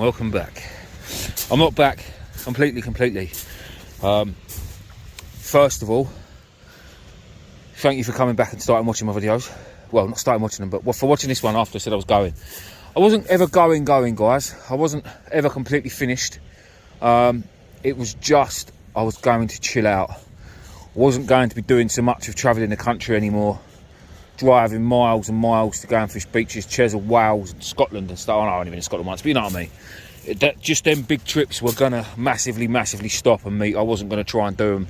welcome back. I'm not back completely. First of all, thank you for coming back and starting watching my videos. Well, not starting watching them, but for watching this one after I said I was going. I wasn't ever going, guys. I wasn't ever completely finished. It was just, I was going to chill out. I wasn't going to be doing so much of travelling the country anymore. Driving miles and miles to go and fish beaches, Chesil, Wales, and Scotland and stuff. I know I only been in Scotland once, but you know what I mean. Just them big trips were going to massively stop and me. I wasn't going to try and do them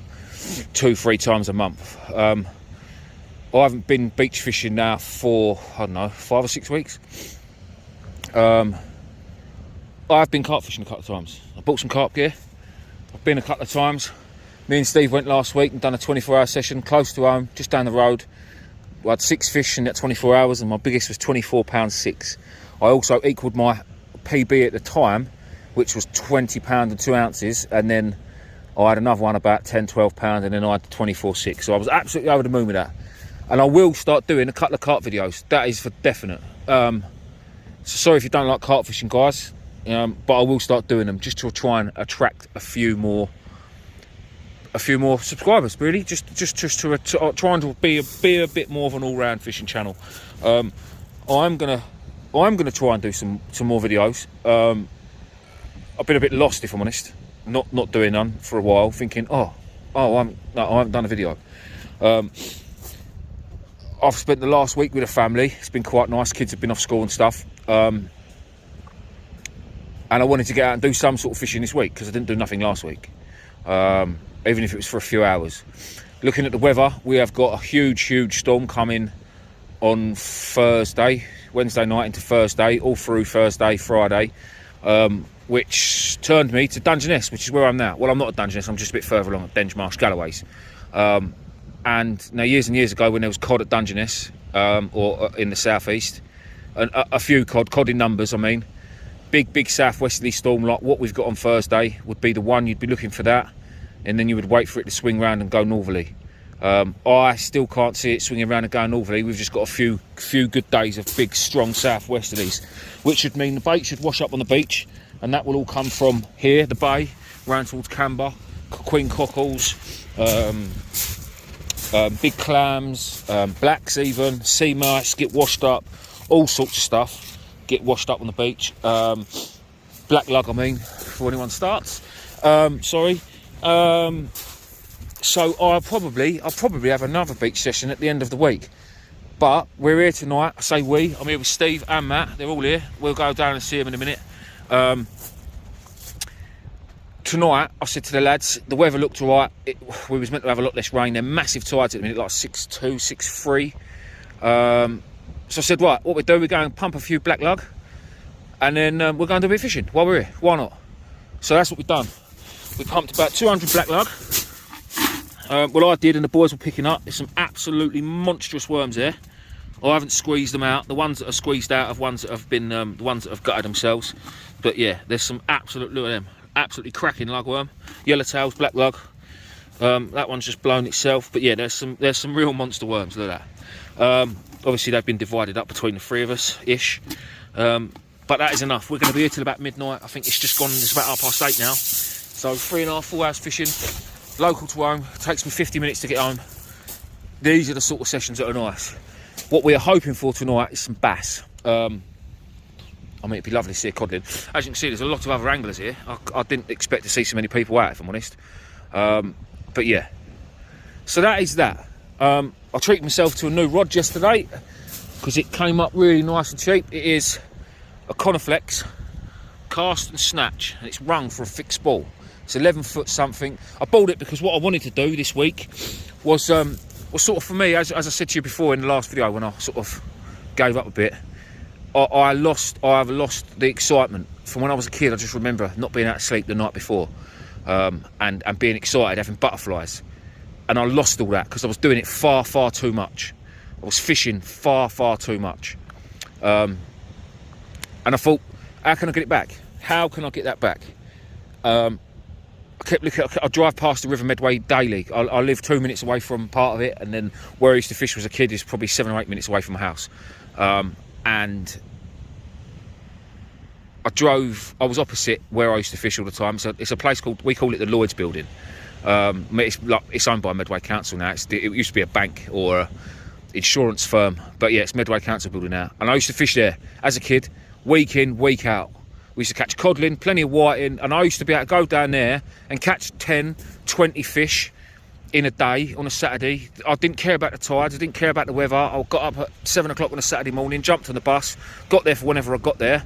2-3 times a month. I haven't been beach fishing now for, I don't know, 5 or 6 weeks. I've been carp fishing a couple of times. I bought some carp gear. I've been a couple of times. Me and Steve went last week and done a 24-hour session close to home, just down the road. I had 6 fish in that 24 hours and my biggest was 24.6 £. I also equalled my PB at the time, which was £20 and 2 ounces, and then I had another one about £10-12, and then I had the 24.6. So I was absolutely over the moon with that. And I will start doing a couple of carp videos. That is for definite. So sorry if you don't like carp fishing, guys, but I will start doing them just to try and attract a few more subscribers, really, just to trying to be a bit more of an all-round fishing channel. I'm gonna try and do some more videos. I've been a bit lost, if I'm honest, not doing none for a while, thinking I haven't done a video. I've spent the last week with a family. It's been quite nice. Kids have been off school and stuff, and I wanted to get out and do some sort of fishing this week because I didn't do nothing last week. Even if it was for a few hours. Looking at the weather, we have got a huge storm coming on Wednesday night into Thursday, all through Thursday, Friday, which turned me to Dungeness, which is where I'm now. Well, I'm not at Dungeness, I'm just a bit further along at Denmarsh, Galloways. And now years and years ago when there was cod at Dungeness, or in the southeast, and a few cod in numbers, I mean, big southwesterly storm like what we've got on Thursday would be the one. You'd be looking for that, and then you would wait for it to swing round and go northerly. I still can't see it swinging around and going northerly. We've just got a few good days of big strong southwesterlies, which would mean the bait should wash up on the beach, and that will all come from here, the bay, round towards Camber, queen cockles, big clams, blacks even, sea mice get washed up, all sorts of stuff get washed up on the beach. Black lug, I mean, before anyone starts. Sorry. So I'll probably have another beach session at the end of the week. But we're here tonight. I say we. I'm here with Steve and Matt. They're all here. We'll go down and see them in a minute. Tonight, I said to the lads, the weather looked all right. We was meant to have a lot less rain. They're massive tides at the minute, like 6.2, 6.3. So I said, right, what we do, we're going to pump a few black lug, and then we're going to do a bit of fishing while we're here. Why not? So that's what we've done. We pumped about 200 black lug. Well, I did, and the boys were picking up. There's some absolutely monstrous worms there. I haven't squeezed them out. The ones that are squeezed out are ones that have been, the ones that have gutted themselves. But yeah, there's some absolute, look at them, absolutely cracking lugworm. Yellowtails, black lug. That one's just blown itself. But yeah, there's some real monster worms. Look at that. Obviously, they've been divided up between the 3 of us ish. But that is enough. We're going to be here till about midnight. I think it's just gone. It's about 8:30 now. So 3.5, 4 hours fishing, local to home. It takes me 50 minutes to get home. These are the sort of sessions that are nice. What we are hoping for tonight is some bass. I mean, it'd be lovely to see a codlin. As you can see, there's a lot of other anglers here. I didn't expect to see so many people out, if I'm honest. But yeah, so that is that. I treated myself to a new rod yesterday because it came up really nice and cheap. It is a Coniflex cast and snatch, and it's rung for a fixed ball. It's 11 foot something. I bought it because what I wanted to do this week was sort of, for me, as I said to you before in the last video when I sort of gave up a bit, I have lost the excitement. From when I was a kid, I just remember not being able to sleep the night before, and being excited, having butterflies. And I lost all that because I was doing it far too much. I was fishing far too much. And I thought, how can I get it back? How can I get that back? I kept looking. I drive past the River Medway daily. I live 2 minutes away from part of it, and then where I used to fish as a kid is probably 7 or 8 minutes away from my house. And I was opposite where I used to fish all the time. So it's a place called, we call it the Lloyd's Building. It's owned by Medway Council now. It used to be a bank or a insurance firm, but yeah, it's Medway Council Building now. And I used to fish there as a kid, week in, week out. We used to catch codling, plenty of whiting, and I used to be able to go down there and catch 10, 20 fish in a day on a Saturday. I didn't care about the tides, I didn't care about the weather. I got up at 7 o'clock on a Saturday morning, jumped on the bus, got there for whenever I got there,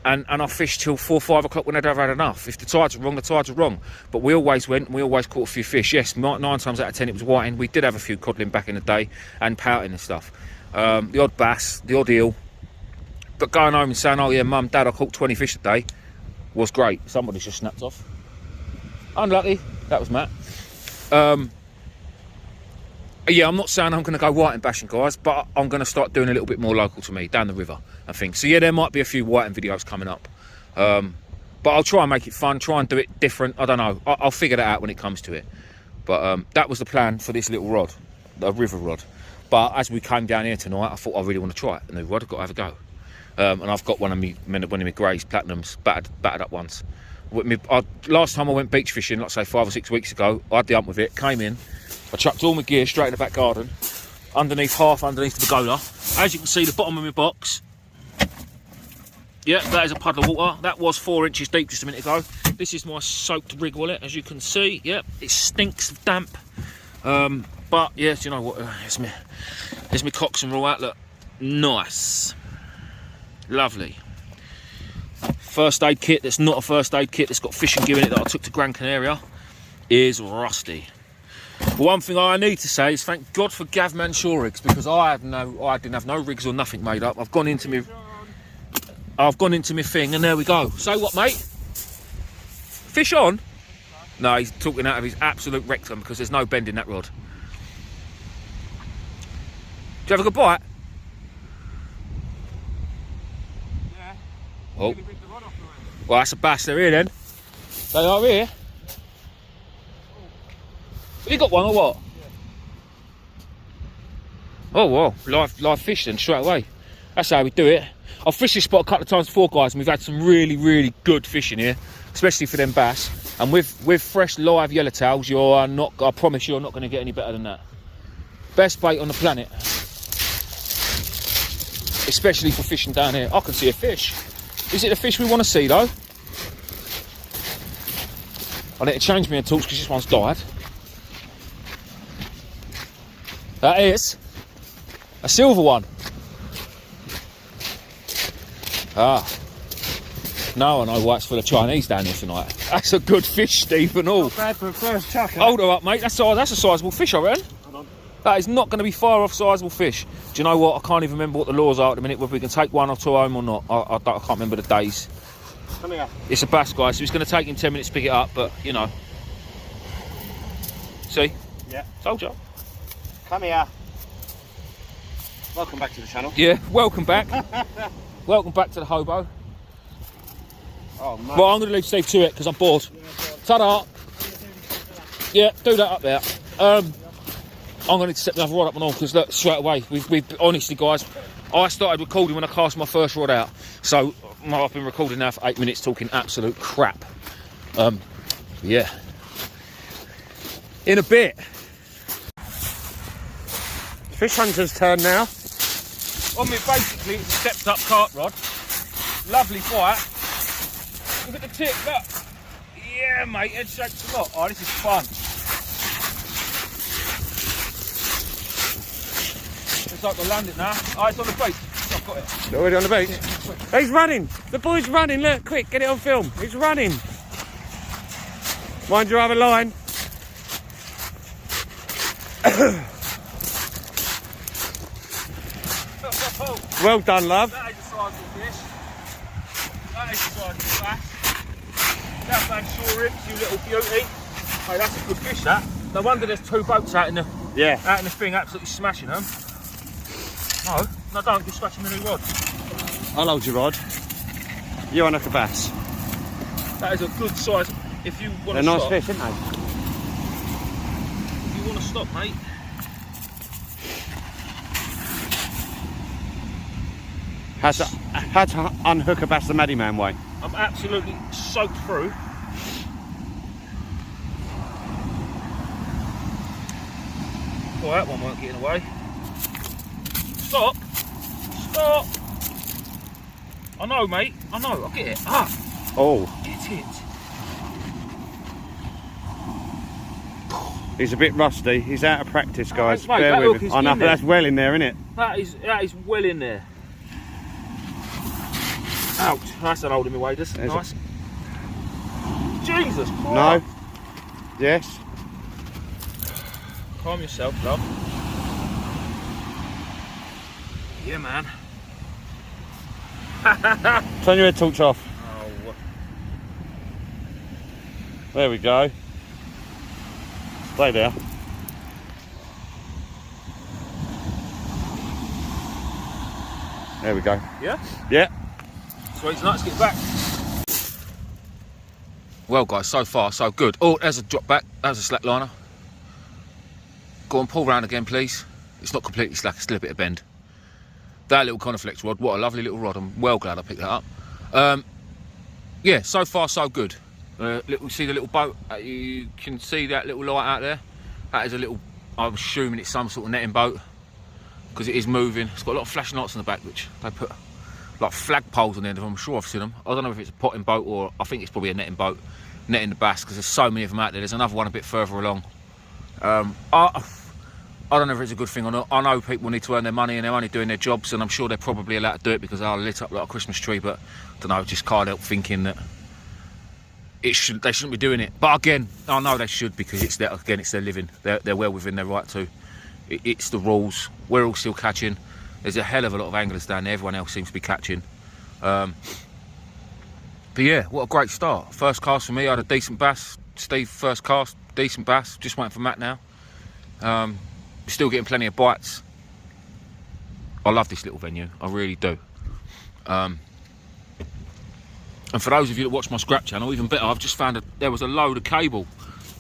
and I fished till 4, 5 o'clock when I'd ever had enough. If the tides were wrong, the tides were wrong. But we always went, and we always caught a few fish. Yes, 9 times out of 10 it was whiting. We did have a few codling back in the day, and pouting and stuff. The odd bass, the odd eel. But going home and saying, oh yeah, mum, dad, I caught 20 fish a day, was great. Somebody's just snapped off. Unlucky, that was Matt. Yeah, I'm not saying I'm going to go whiting bashing, guys, but I'm going to start doing a little bit more local to me, down the river, I think. So yeah, there might be a few whiting videos coming up. But I'll try and make it fun, try and do it different. I don't know. I'll figure that out when it comes to it. But that was the plan for this little rod, the river rod. But as we came down here tonight, I thought I really want to try it. The new rod, I've got to have a go. And I've got one of my Grey's Platinums, battered up once. Last time I went beach fishing, like say 5 or 6 weeks ago, I had the hump with it, came in, I chucked all my gear straight in the back garden, half underneath the pergola. As you can see, the bottom of my box, yeah, that is a puddle of water. That was 4 inches deep just a minute ago. This is my soaked rig wallet, as you can see. Yep, it stinks of damp. But yeah, you know what, here's my Coxswain Raw Outlet. Nice. Lovely. First aid kit that's not a first aid kit, that's got fishing gear in it that I took to Gran Canaria, is rusty. But one thing I need to say is thank God for Gavman Shore rigs, because I didn't have no rigs or nothing made up. I've gone into my thing, and there we go. So what, mate? Fish on? No, he's talking out of his absolute rectum because there's no bend in that rod. Do you have a good bite? Yeah. Oh. Well, that's a bass. They're here then. They are here. Have you got one or what? Yeah. Oh well, live fish then straight away. That's how we do it. I've fished this spot a couple of times before, guys, and we've had some really, really good fishing here, especially for them bass. And with fresh live yellowtails, you're not. I promise you're not going to get any better than that. Best bait on the planet, especially for fishing down here. I can see a fish. Is it the fish we want to see though? I need to change my tools because this one's died. That is a silver one. Ah, now I know why it's full of Chinese down here tonight. That's a good fish, Steve, and all. Not bad for a first chuck. Hold her up, mate. That's a sizable fish, I reckon. Hold on. That is not going to be far off sizable fish. Do you know what? I can't even remember what the laws are at the minute, whether we can take 1 or 2 home or not. I can't remember the days. Come here. It's a bass, guys, so it's going to take him 10 minutes to pick it up, but, you know. See? Yeah. Told you. Come here. Welcome back to the channel. Yeah, welcome back. Welcome back to the hobo. Oh, man. Well, I'm going to leave Steve to it because I'm bored. Ta-da! Yeah, do that up there. I'm going to set another rod up and all because look, straight away, we've honestly, guys, I started recording when I cast my first rod out. So I've been recording now for 8 minutes talking absolute crap. Yeah. In a bit. Fish hunter's turn now. On me, basically, it's a stepped up carp rod. Lovely bite. Look at the tip, look. Yeah, mate, head shakes a lot. Oh, this is fun. Looks like we'll land it now. Oh, it's on the beach. I've got it. Already on the beach. Yeah, he's running. The boy's running. Look, quick, get it on film. He's running. Mind your other line. Well done, love. That is a sizable fish. That is a sizable bass. That man's shore ribs, you little beauty. Hey, that's a good fish, that. No wonder there's 2 boats out in the thing, absolutely smashing them. No, don't, just scratching the new rod. I'll hold your rod. You want a bass. That is a good size. If you want They're to nice stop, fish, aren't they? if you want to stop, mate. How to unhook a Bass the Maddy Man way. I'm absolutely soaked through. Oh, that one weren't getting away. Stop! Stop! I know, mate. I know. I'll get it. Ah! Oh. Get it. He's a bit rusty. He's out of practice, guys. Mate, Bear with him. I know, that's well in there, isn't it? That is well in there. Ouch. That's an holding me waders. Nice. Jesus Christ. No. Yes. Calm yourself, love. Yeah, man. Turn your head torch off. Oh. There we go. Stay there. There we go. Yeah? Yeah. Sweet, let's get back. Well, guys, so far, so good. Oh, there's a drop back. There's a slack liner. Go on, pull round again, please. It's not completely slack, it's still a bit of bend. That little Coniflex rod, what a lovely little rod. I'm well glad I picked that up. Yeah, so far, so good. See the little boat? You can see that little light out there? That is a little, I'm assuming it's some sort of netting boat, because it is moving. It's got a lot of flashing lights on the back, which they put like flag poles on the end of them. I'm sure I've seen them. I don't know if it's a potting boat or I think it's probably a netting boat, netting the bass, because there's so many of them out there. There's another one a bit further along. I don't know if it's a good thing or not. I know people need to earn their money and they're only doing their jobs, and I'm sure they're probably allowed to do it because they are lit up like a Christmas tree, but I don't know, just can't help thinking that they shouldn't be doing it. But again, I know they should, because it's their living. They're well within their right to. It's the rules. We're all still catching. There's a hell of a lot of anglers down there. Everyone else seems to be catching. But yeah, what a great start. First cast for me, I had a decent bass. Steve, first cast, decent bass. Just waiting for Matt now. Still getting plenty of bites. I love this little venue, I really do. And for those of you that watch my scrap channel, even better, I've just found there was a load of cable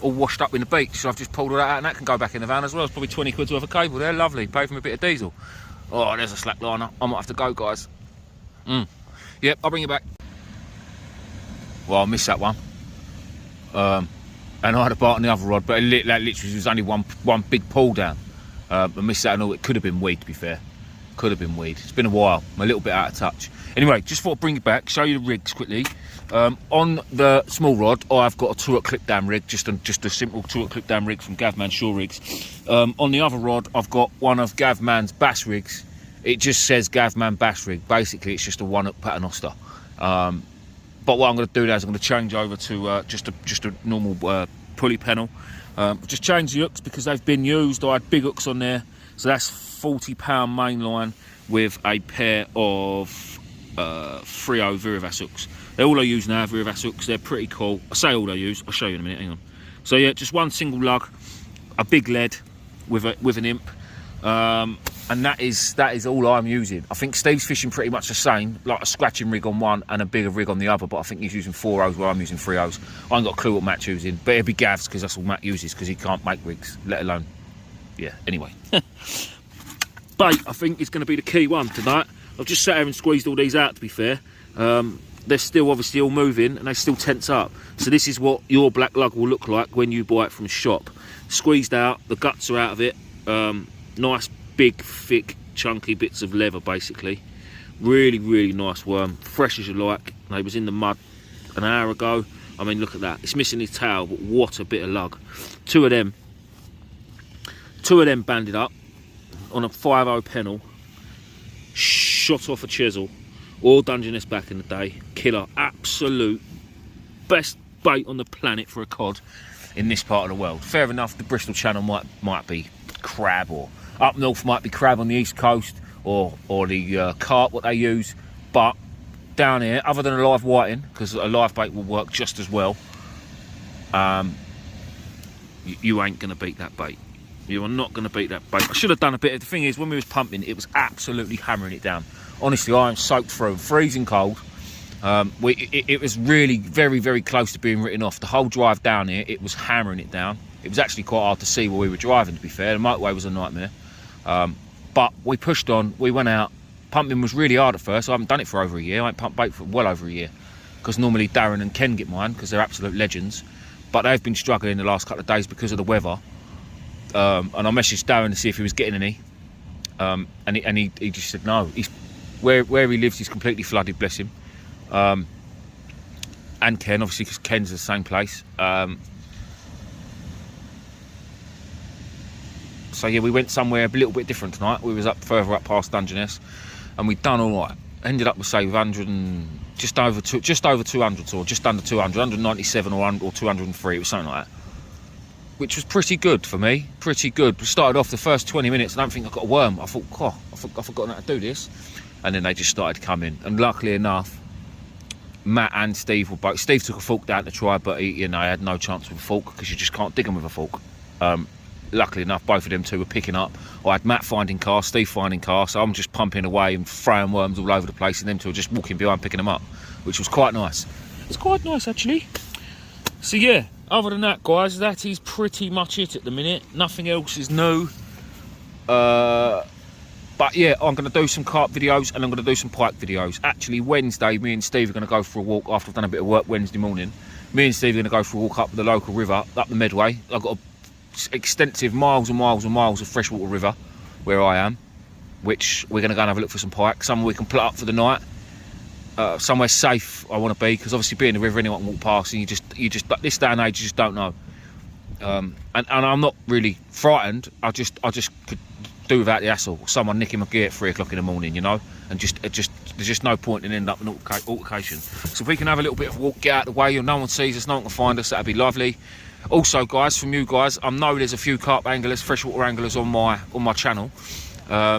all washed up in the beach, so I've just pulled all that out, and that can go back in the van as well. It's probably 20 quid's worth of cable there, lovely, pay for me a bit of diesel. Oh, there's a slack liner, I might have to go, guys. Yep, I'll bring you back. Well, I missed that one. And I had a bite on the other rod, but that literally was only one big pull down. I missed that and all. It could have been weed, to be fair. Could have been weed. It's been a while. I'm a little bit out of touch. Anyway, just thought I'd bring it back, show you the rigs quickly. On the small rod, I've got a Turret clip down rig, just a simple Turret clip down rig from Gavman Shore Rigs. On the other rod, I've got one of Gavman's bass rigs. It just says Gavman bass rig. Basically, it's just a one at Paternoster. But what I'm going to do now is I'm going to change over to just a normal pulley panel. Just change the hooks because they've been used. I had big hooks on there, so that's 40-pound mainline with a pair of 3.0 Virivas hooks. They're all I use now, Virivas hooks. They're pretty cool. I say all I use. I'll show you in a minute. Hang on. So yeah, just one single lug, a big lead with an imp, and that is all I'm using. I think Steve's fishing pretty much the same, like a scratching rig on one and a bigger rig on the other, but I think he's using 4.0s where I'm using 3.0s. I ain't got a clue what Matt's using, but it'll be Gav's because that's all Matt uses, because he can't make rigs, let alone, yeah, anyway. Bait, I think, is going to be the key one tonight. I've just sat here and squeezed all these out, to be fair. They're still obviously all moving and they still tense up. So this is what your black lug will look like when you buy it from a shop. Squeezed out, the guts are out of it. Nice big thick chunky bits of leather, basically. Really nice worm, fresh as you like. They was in the mud an hour ago. I mean, look at that, it's missing his tail, but what a bit of lug. Two of them banded up on a 5.0 pennel, shot off a chisel, all dungeness back in the day. Killer, absolute best bait on the planet for a cod in this part of the world. Fair enough, the Bristol Channel might be crab, or up north might be crab on the east coast, or the carp, what they use. But down here, other than a live whiting, because a live bait will work just as well, you ain't going to beat that bait. You are not going to beat that bait. I should have done a bit. The thing is, when we was pumping, it was absolutely hammering it down. Honestly, I am soaked through, freezing cold. It was really very close to being written off. The whole drive down here, it was hammering it down. It was actually quite hard to see where we were driving, to be fair. The motorway was a nightmare. But we pushed on, we went out, Pumping was really hard at first. I haven't done it for over a year. I ain't pumped bait for well over a year, because normally Darren and Ken get mine because they're absolute legends, but they've been struggling the last couple of days because of the weather. And I messaged Darren to see if he was getting any, and he just said no. He's where he lives is completely flooded, bless him. And Ken, obviously, because Ken's the same place. So yeah, we went somewhere a little bit different tonight. We was further up past Dungeness, and we'd done all right. Ended up with, say, 100 and just over 200, or just under 200, 197 or 203. It was something like that, which was pretty good for me. Pretty good. We started off the first 20 minutes. I don't think I got a worm. I thought, oh, I've forgotten how to do this, and then they just started coming. And luckily enough, Matt and Steve were both. Steve took a fork down to try, but he had no chance with a fork because you just can't dig them with a fork. Luckily enough, both of them two were picking up. I had Matt finding casts, Steve finding casts, so I'm just pumping away and throwing worms all over the place, and them two were just walking behind picking them up, which was quite nice. It's quite nice, actually. So yeah, other than that, guys, that is pretty much it at the minute. Nothing else is new. But yeah, I'm going to do some carp videos, and I'm going to do some pike videos. Actually, Wednesday, me and Steve are going to go for a walk after I've done a bit of work Wednesday morning. Me and Steve are going to go for a walk up the local river, up the Medway. I've got a extensive miles and miles and miles of freshwater river where I am, which we're going to go and have a look for some pike. Somewhere we can put up for the night, somewhere safe I want to be, because obviously being in the river, anyone can walk past, and you just but this day and age you just don't know. And I'm not really frightened. I just could do without the hassle. Someone nicking my gear at 3 o'clock in the morning, you know, and there's just no point in ending up in an altercation. So if we can have a little bit of a walk, get out of the way, no one sees us, no one can find us, that'd be lovely. Also, guys, from you guys, I know there's a few carp anglers, freshwater anglers on my channel. I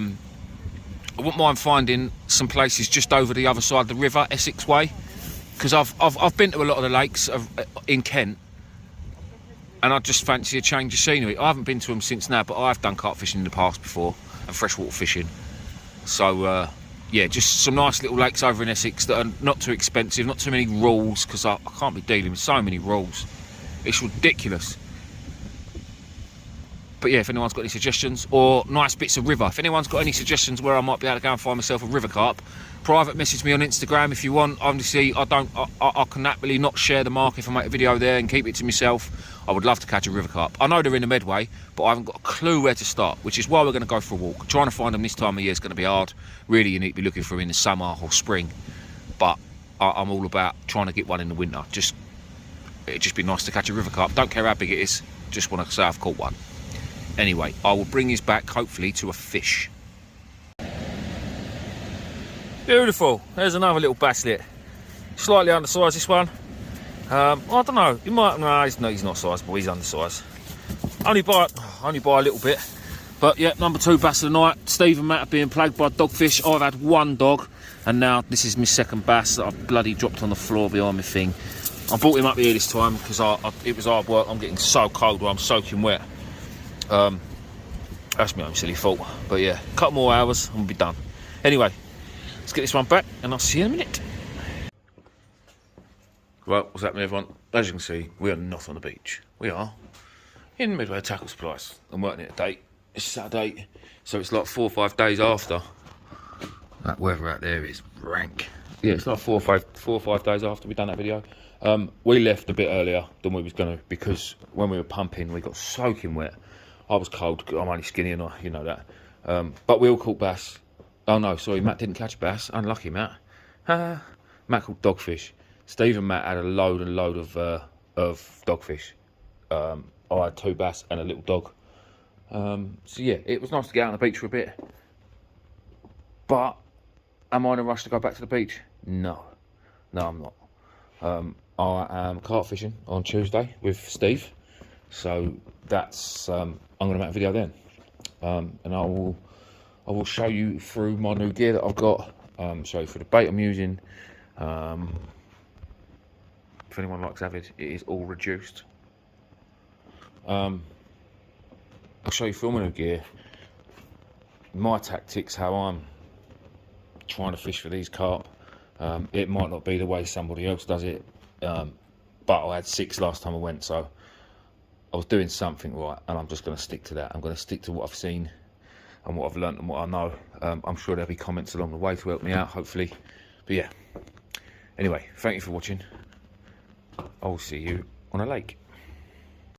wouldn't mind finding some places just over the other side of the river, Essex way, because I've been to a lot of the lakes in Kent, and I just fancy a change of scenery. I haven't been to them since now, but I've done carp fishing in the past before, and freshwater fishing. So yeah, just some nice little lakes over in Essex that are not too expensive, not too many rules, because I can't be dealing with so many rules. It's ridiculous. But yeah, if anyone's got any suggestions, or nice bits of river, if anyone's got any suggestions where I might be able to go and find myself a river carp, private message me on Instagram if you want. Obviously, I can happily not share the mark if I make a video there and keep it to myself. I would love to catch a river carp. I know they're in the Medway, but I haven't got a clue where to start, which is why we're going to go for a walk. Trying to find them this time of year is going to be hard. Really, you need to be looking for them in the summer or spring. But I'm all about trying to get one in the winter. It'd just be nice to catch a river carp. Don't care how big it is, just want to say I've caught one. Anyway, I will bring this back, hopefully, to a fish. Beautiful. There's another little basslet. Slightly undersized, this one. I don't know. He might. No, he's not sizable. He's undersized. Only by a little bit. But yeah, number 2 bass of the night. Steve and Matt are being plagued by dogfish. I've had one dog, and now this is my second bass that I've bloody dropped on the floor behind my thing. I brought him up here this time because it was hard work. I'm getting so cold where I'm soaking wet. That's my own silly fault. But yeah, a couple more hours and we'll be done. Anyway, let's get this one back and I'll see you in a minute. Well, what's happening, everyone? As you can see, we are not on the beach. We are in Midway Tackle Supplies. I'm working it a date. It's Saturday, so it's like 4 or 5 days after. That weather out there is rank. Yeah, it's like 4 or 5 days after we've done that video. We left a bit earlier than we was going to, because when we were pumping we got soaking wet. I was cold, I'm only skinny and you know that. But we all caught bass. Oh no, sorry, Matt didn't catch a bass. Unlucky, Matt. Matt caught dogfish. Steve and Matt had a load and load of dogfish. I had 2 bass and a little dog. So yeah, it was nice to get out on the beach for a bit. But am I in a rush to go back to the beach? No, I'm not. I am carp fishing on Tuesday with Steve, so that's I'm going to make a video then, and I will show you through my new gear that I've got. Show you through the bait I'm using. If anyone likes Avid, it is all reduced. I'll show you through my new gear, my tactics, how I'm trying to fish for these carp. It might not be the way somebody else does it, but I had 6 last time I went, so I was doing something right, and I'm just going to stick to that. I'm going to stick to what I've seen. and what I've learnt and what I know. I'm sure there'll be comments along the way to help me out, hopefully. But yeah, anyway, thank you for watching. I'll see you on a lake.